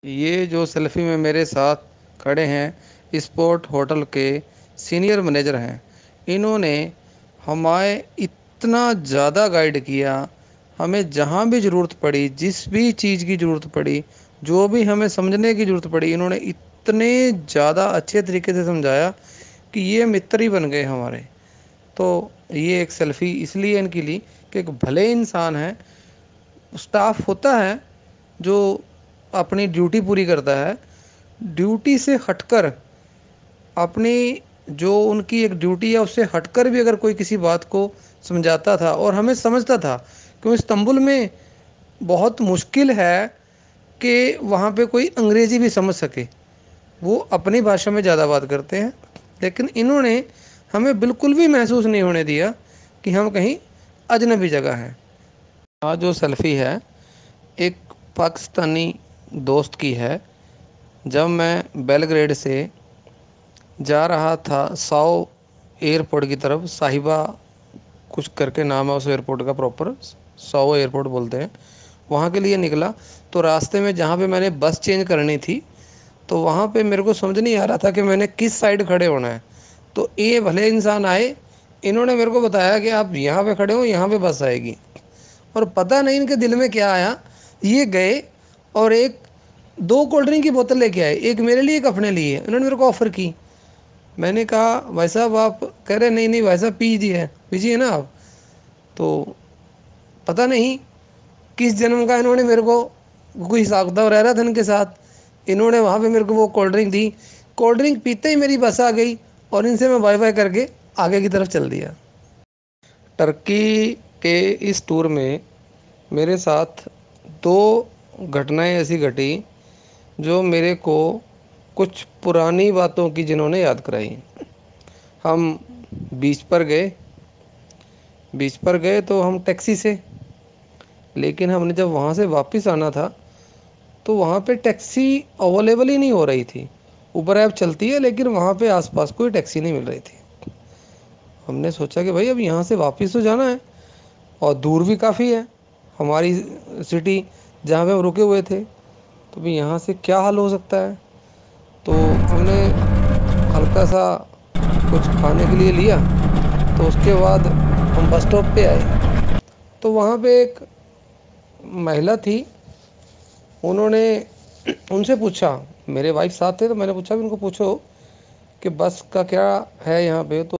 ये जो सेल्फी में मेरे साथ खड़े हैं स्पोर्ट होटल के सीनियर मैनेजर हैं। इन्होंने हमें इतना ज़्यादा गाइड किया, हमें जहाँ भी ज़रूरत पड़ी, जिस भी चीज़ की ज़रूरत पड़ी, जो भी हमें समझने की ज़रूरत पड़ी, इन्होंने इतने ज़्यादा अच्छे तरीके से समझाया कि ये मित्र ही बन गए हमारे। तो ये एक सेल्फ़ी इसलिए इनकी ली कि एक भले इंसान है, स्टाफ होता है जो अपनी ड्यूटी पूरी करता है, ड्यूटी से हटकर अपनी जो उनकी एक ड्यूटी है उससे हटकर भी अगर कोई किसी बात को समझाता था और हमें समझता था, क्योंकि इस्तांबुल में बहुत मुश्किल है कि वहाँ पे कोई अंग्रेज़ी भी समझ सके। वो अपनी भाषा में ज़्यादा बात करते हैं, लेकिन इन्होंने हमें बिल्कुल भी महसूस नहीं होने दिया कि हम कहीं अजनबी जगह हैं। आज जो सेल्फ़ी है एक पाकिस्तानी दोस्त की है। जब मैं बेलग्रेड से जा रहा था साओ एयरपोर्ट की तरफ, साहिबा कुछ करके नाम है उस एयरपोर्ट का, प्रॉपर साओ एयरपोर्ट बोलते हैं, वहाँ के लिए निकला। तो रास्ते में जहाँ पे मैंने बस चेंज करनी थी, तो वहाँ पे मेरे को समझ नहीं आ रहा था कि मैंने किस साइड खड़े होना है। तो ये भले इंसान आए, इन्होंने मेरे को बताया कि आप यहाँ पे खड़े हो, यहाँ पे बस आएगी। और पता नहीं इनके दिल में क्या आया, ये गए और एक दो कोल्ड ड्रिंक की बोतल लेके आए, एक मेरे लिए एक अपने लिए। इन्होंने मेरे को ऑफ़र की। मैंने कहा भाई साहब, आप कह रहे नहीं नहीं भाई साहब पीजिए ना आप। तो पता नहीं किस जन्म का इन्होंने मेरे को कोई हिसाब किताब रह रहा था इनके साथ। इन्होंने वहाँ पे मेरे को वो कोल्ड ड्रिंक दी। कोल्ड ड्रिंक पीते ही मेरी बस आ गई और इनसे मैं बाय बाय करके आगे की तरफ चल दिया। टर्की के इस टूर में मेरे साथ दो घटनाएं ऐसी घटी जो मेरे को कुछ पुरानी बातों की जिन्होंने याद कराई। हम बीच पर गए। बीच पर गए तो हम टैक्सी से, लेकिन हमने जब वहाँ से वापस आना था तो वहाँ पे टैक्सी अवेलेबल ही नहीं हो रही थी। उबर ऐप चलती है लेकिन वहाँ पे आसपास कोई टैक्सी नहीं मिल रही थी। हमने सोचा कि भाई अब यहाँ से वापस तो जाना है और दूर भी काफ़ी है हमारी सिटी जहाँ पे हम रुके हुए थे। तो भी यहाँ से क्या हाल हो सकता है। तो हमने हल्का सा कुछ खाने के लिए लिया। तो उसके बाद हम बस स्टॉप पे आए। तो वहाँ पे एक महिला थी। उन्होंने उनसे पूछा, मेरे वाइफ साथ थे, तो मैंने पूछा भी उनको, पूछो कि बस का क्या है यहाँ पे। तो